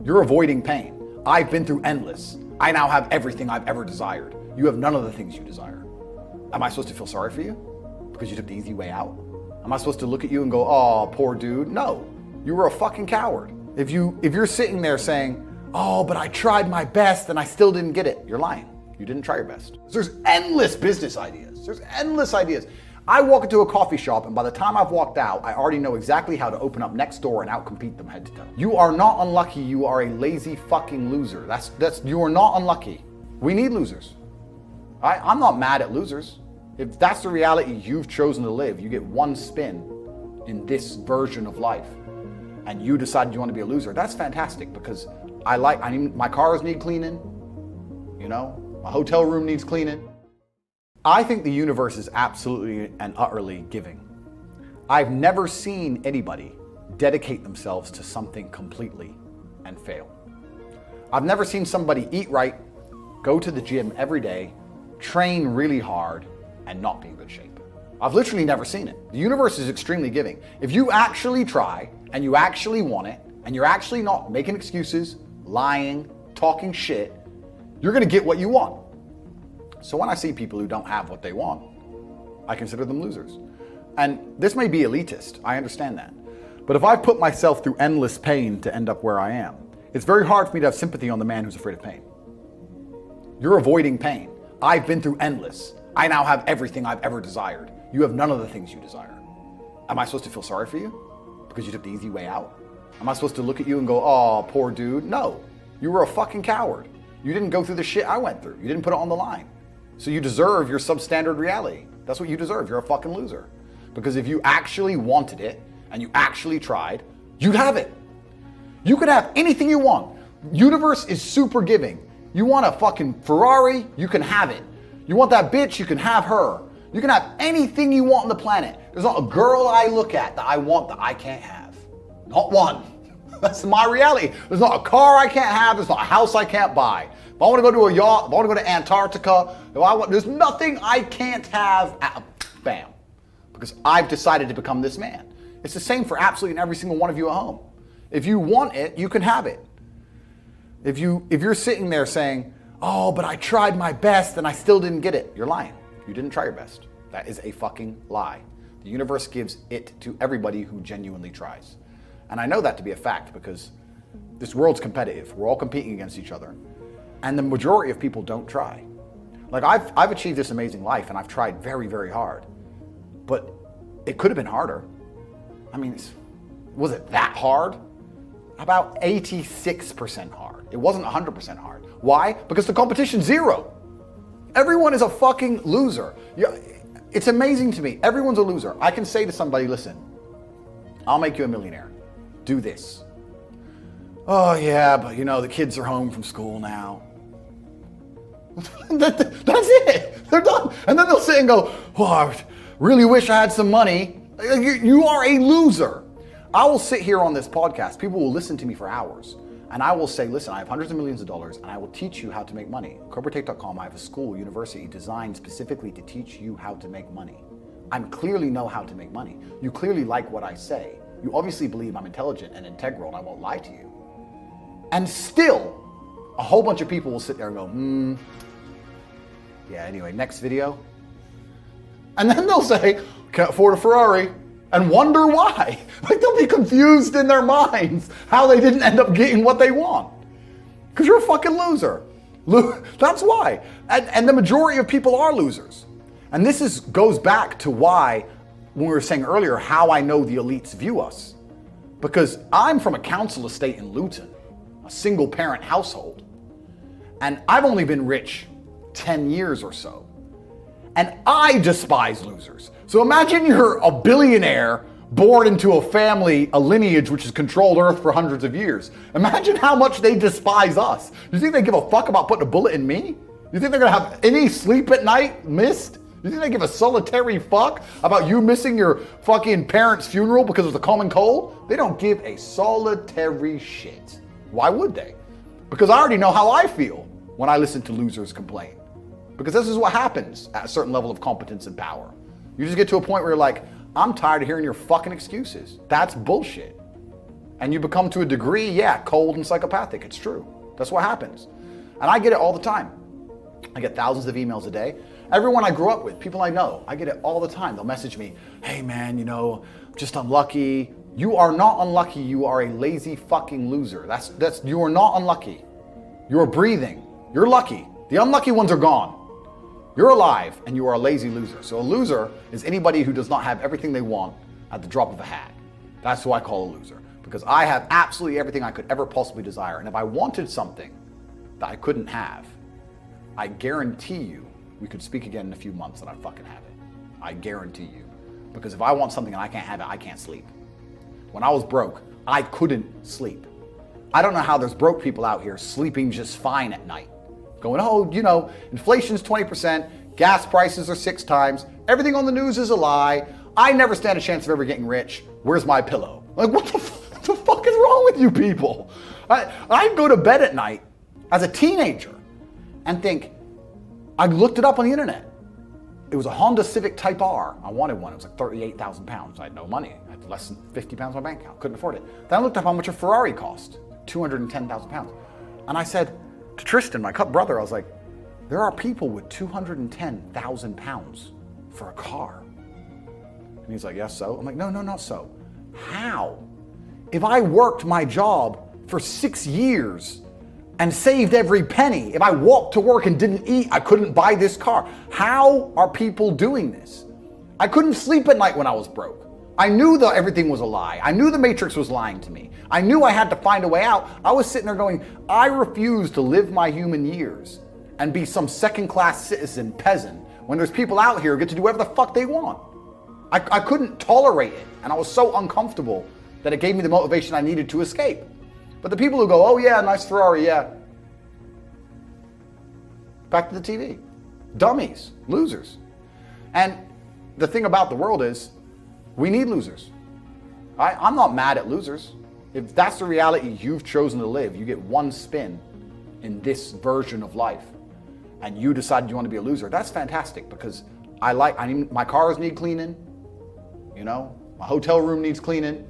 You're avoiding pain. I've been through endless. I now have everything I've ever desired. You have none of the things you desire. Am I supposed to feel sorry for you because you took the easy way out? Am I supposed to look at you and go, oh, poor dude? No, you were a fucking coward. If you're sitting there saying, oh, but I tried my best and I still didn't get it, you're lying. You didn't try your best. There's endless business ideas. There's endless ideas. I walk into a coffee shop and by the time I've walked out, I already know exactly how to open up next door and outcompete them head to toe. You are not unlucky. You are a lazy fucking loser. You are not unlucky. We need losers. I'm not mad at losers. If that's the reality you've chosen to live, you get one spin in this version of life and you decided you want to be a loser, that's fantastic because my cars need cleaning, my hotel room needs cleaning. I think the universe is absolutely and utterly giving. I've never seen anybody dedicate themselves to something completely and fail. I've never seen somebody eat right, go to the gym every day, train really hard, and not be in good shape. I've literally never seen it. The universe is extremely giving. If you actually try and you actually want it, and you're actually not making excuses, lying, talking shit, you're gonna get what you want. So when I see people who don't have what they want, I consider them losers. And this may be elitist, I understand that. But if I put myself through endless pain to end up where I am, it's very hard for me to have sympathy on the man who's afraid of pain. You're avoiding pain. I've been through endless. I now have everything I've ever desired. You have none of the things you desire. Am I supposed to feel sorry for you because you took the easy way out? Am I supposed to look at you and go, oh, poor dude? No, you were a fucking coward. You didn't go through the shit I went through. You didn't put it on the line. So you deserve your substandard reality. That's what you deserve. You're a fucking loser. Because if you actually wanted it and you actually tried, you'd have it. You could have anything you want. Universe is super giving. You want a fucking Ferrari, you can have it. You want that bitch, you can have her. You can have anything you want on the planet. There's not a girl I look at that I want that I can't have. Not one. That's my reality. There's not a car I can't have. There's not a house I can't buy. If I want to go to a yacht, if I want to go to Antarctica, there's nothing I can't have. Bam. Because I've decided to become this man. It's the same for absolutely every single one of you at home. If you want it, you can have it. If you're sitting there saying, oh, but I tried my best and I still didn't get it, you're lying. You didn't try your best. That is a fucking lie. The universe gives it to everybody who genuinely tries. And I know that to be a fact because this world's competitive. We're all competing against each other. And the majority of people don't try. Like I've achieved this amazing life and I've tried very, very hard. But it could have been harder. I mean, was it that hard? About 86% hard. It wasn't 100% hard. Why? Because the competition's zero. Everyone is a fucking loser. It's amazing to me. Everyone's a loser. I can say to somebody, listen, I'll make you a millionaire. Do this. Oh yeah, but the kids are home from school now. That's it. They're done. And then they'll sit and go, oh, I really wish I had some money. You are a loser. I will sit here on this podcast. People will listen to me for hours. And I will say, listen, I have hundreds of millions of dollars and I will teach you how to make money. Corporatate.com, I have a school, university designed specifically to teach you how to make money. I clearly know how to make money. You clearly like what I say. You obviously believe I'm intelligent and integral and I won't lie to you. And still, a whole bunch of people will sit there and go, yeah, anyway, next video. And then they'll say, can't afford a Ferrari. And wonder why. Like they'll be confused in their minds how they didn't end up getting what they want. Because you're a fucking loser. That's why. And the majority of people are losers. And this goes back to why, when we were saying earlier, how I know the elites view us. Because I'm from a council estate in Luton, a single parent household. And I've only been rich 10 years or so. And I despise losers. So imagine you're a billionaire born into a family, a lineage which has controlled Earth for hundreds of years. Imagine how much they despise us. You think they give a fuck about putting a bullet in me? You think they're gonna have any sleep at night missed? You think they give a solitary fuck about you missing your fucking parents' funeral because of the common cold? They don't give a solitary shit. Why would they? Because I already know how I feel when I listen to losers complain. Because this is what happens at a certain level of competence and power. You just get to a point where you're like, I'm tired of hearing your fucking excuses. That's bullshit. And you become, to a degree, yeah, cold and psychopathic. It's true. That's what happens. And I get it all the time. I get thousands of emails a day. Everyone I grew up with, people I know, I get it all the time. They'll message me, hey man, you know, just unlucky. You are not unlucky. You are a lazy fucking loser. You are not unlucky. You're breathing. You're lucky. The unlucky ones are gone. You're alive and you are a lazy loser. So a loser is anybody who does not have everything they want at the drop of a hat. That's who I call a loser, because I have absolutely everything I could ever possibly desire. And if I wanted something that I couldn't have, I guarantee you we could speak again in a few months and I'd fucking have it. I guarantee you. Because if I want something and I can't have it, I can't sleep. When I was broke, I couldn't sleep. I don't know how there's broke people out here sleeping just fine at night. Going, oh, you know, inflation's 20%, gas prices are 6 times, everything on the news is a lie, I never stand a chance of ever getting rich, where's my pillow? Like, what the fuck is wrong with you people? I go to bed at night as a teenager and think, I looked it up on the internet. It was a Honda Civic Type R. I wanted one. It was like 38,000 pounds. I had no money. I had less than 50 pounds in my bank account. Couldn't afford it. Then I looked up how much a Ferrari cost. 210,000 pounds. And I said to Tristan, my brother, I was like, there are people with 210,000 pounds for a car. And he's like, yes, so? I'm like, no, not so. How? If I worked my job for 6 years and saved every penny, if I walked to work and didn't eat, I couldn't buy this car. How are people doing this? I couldn't sleep at night when I was broke. I knew that everything was a lie. I knew the Matrix was lying to me. I knew I had to find a way out. I was sitting there going, I refuse to live my human years and be some second-class citizen peasant when there's people out here who get to do whatever the fuck they want. I couldn't tolerate it, and I was so uncomfortable that it gave me the motivation I needed to escape. But the people who go, oh yeah, nice Ferrari, yeah. Back to the TV. Dummies, losers. And the thing about the world is, we need losers. I'm not mad at losers. If that's the reality you've chosen to live, you get one spin in this version of life, and you decide you want to be a loser, that's fantastic, because my cars need cleaning, you know, my hotel room needs cleaning.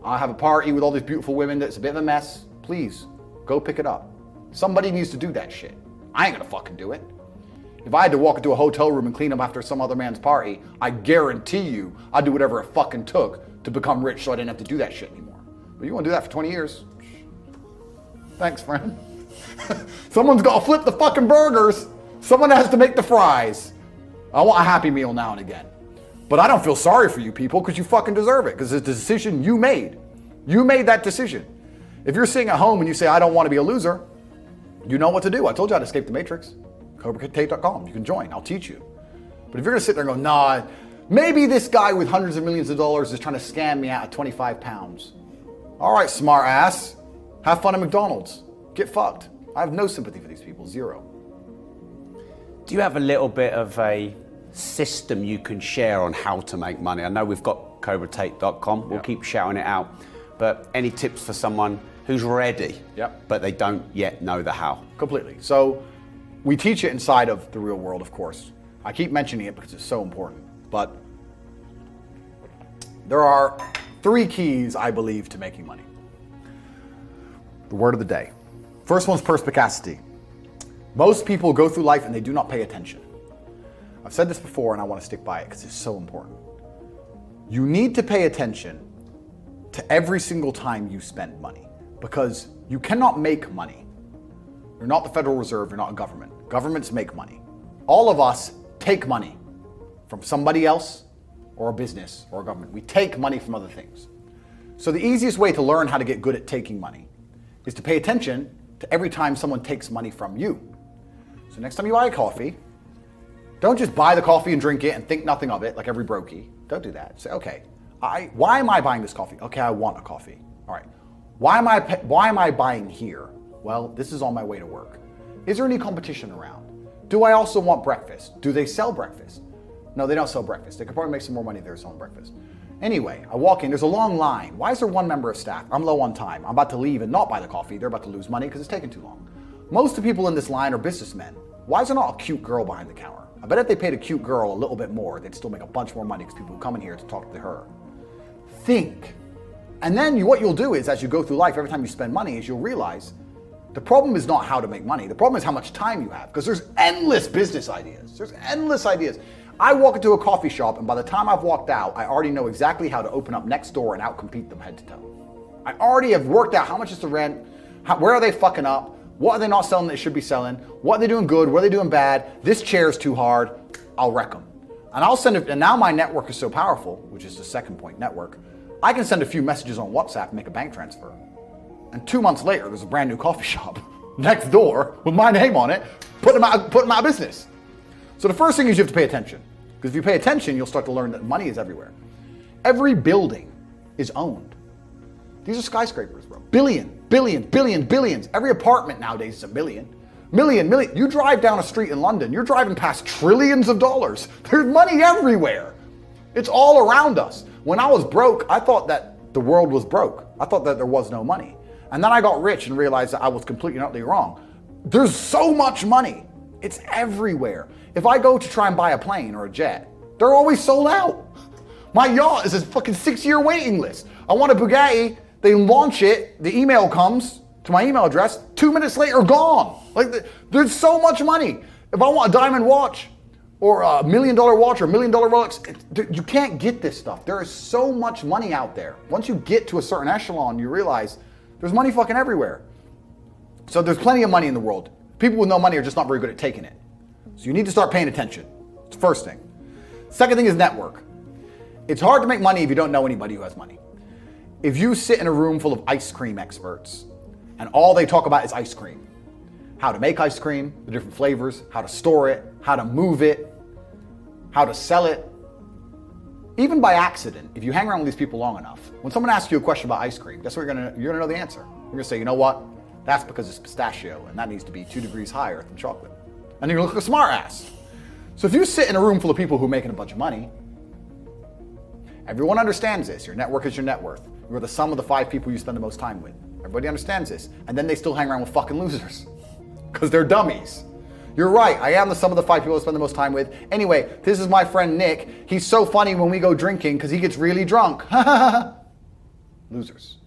I have a party with all these beautiful women that's a bit of a mess. Please, go pick it up. Somebody needs to do that shit. I ain't gonna fucking do it. If I had to walk into a hotel room and clean up after some other man's party, I guarantee you I'd do whatever it fucking took to become rich so I didn't have to do that shit anymore. But you wanna do that for 20 years? Thanks, friend. Someone's gotta flip the fucking burgers. Someone has to make the fries. I want a Happy Meal now and again. But I don't feel sorry for you people, because you fucking deserve it, because it's a decision you made. You made that decision. If you're sitting at home and you say, I don't want to be a loser, you know what to do. I told you how to escape the Matrix. CobraTate.com. You can join. I'll teach you. But if you're going to sit there and go, nah, maybe this guy with hundreds of millions of dollars is trying to scam me out of 25 pounds. All right, smart ass. Have fun at McDonald's. Get fucked. I have no sympathy for these people. Zero. Do you have a little bit of a system you can share on how to make money? I know we've got CobraTate.com. We'll keep shouting it out. But any tips for someone who's ready, but they don't yet know the how? Completely. So we teach it inside of the real world, of course. I keep mentioning it because it's so important. But there are 3 keys, I believe, to making money. The word of the day. First one's perspicacity. Most people go through life and they do not pay attention. I've said this before and I want to stick by it because it's so important. You need to pay attention to every single time you spend money, because you cannot make money. You're not the Federal Reserve, you're not a government. Governments make money. All of us take money from somebody else or a business or a government. We take money from other things. So the easiest way to learn how to get good at taking money is to pay attention to every time someone takes money from you. So next time you buy a coffee, don't just buy the coffee and drink it and think nothing of it like every brokey. Don't do that. Say, okay, why am I buying this coffee? Okay, I want a coffee. All right. Why am I buying here? Well, this is on my way to work. Is there any competition around? Do I also want breakfast? Do they sell breakfast? No, they don't sell breakfast. They could probably make some more money if they were selling breakfast. Anyway, I walk in, there's a long line. Why is there one member of staff? I'm low on time. I'm about to leave and not buy the coffee. They're about to lose money because it's taking too long. Most of the people in this line are businessmen. Why is there not a cute girl behind the counter? I bet if they paid a cute girl a little bit more, they'd still make a bunch more money because people come in here to talk to her. Think. And then what you'll do is, as you go through life, every time you spend money, is you'll realize the problem is not how to make money. The problem is how much time you have, because there's endless business ideas. There's endless ideas. I walk into a coffee shop, and by the time I've walked out, I already know exactly how to open up next door and outcompete them head to toe. I already have worked out how much is the rent, where are they fucking up, what are they not selling that they should be selling, what are they doing good, what are they doing bad, this chair is too hard, I'll wreck them. And I'll send it, and now my network is so powerful, which is the second point, network, I can send a few messages on WhatsApp and make a bank transfer. And 2 months later, there's a brand new coffee shop next door with my name on it, put them out of business. So the first thing is you have to pay attention. Because if you pay attention, you'll start to learn that money is everywhere. Every building is owned. These are skyscrapers, bro. Billions. Every apartment nowadays is a million. Million. You drive down a street in London, you're driving past trillions of dollars. There's money everywhere. It's all around us. When I was broke, I thought that the world was broke. I thought that there was no money. And then I got rich and realized that I was completely and utterly wrong. There's so much money. It's everywhere. If I go to try and buy a plane or a jet, they're always sold out. My yacht is a fucking 6-year waiting list. I want a Bugatti, they launch it, the email comes to my email address, 2 minutes later, gone. Like, there's so much money. If I want a diamond watch, or a $1 million watch, or $1 million Rolex, you can't get this stuff. There is so much money out there. Once you get to a certain echelon, you realize there's money fucking everywhere. So there's plenty of money in the world. People with no money are just not very good at taking it. So you need to start paying attention. It's the first thing. Second thing is network. It's hard to make money if you don't know anybody who has money. If you sit in a room full of ice cream experts and all they talk about is ice cream, how to make ice cream, the different flavors, how to store it, how to move it, how to sell it, even by accident, if you hang around with these people long enough, when someone asks you a question about ice cream, guess what you're gonna know the answer. You're gonna say, you know what? That's because it's pistachio, and that needs to be 2 degrees higher than chocolate. And you're gonna look like a smart ass. So if you sit in a room full of people who are making a bunch of money, everyone understands this. Your network is your net worth. You're the sum of the 5 people you spend the most time with. Everybody understands this. And then they still hang around with fucking losers because they're dummies. You're right, I am the sum of the 5 people I spend the most time with. Anyway, this is my friend Nick. He's so funny when we go drinking because he gets really drunk. Losers.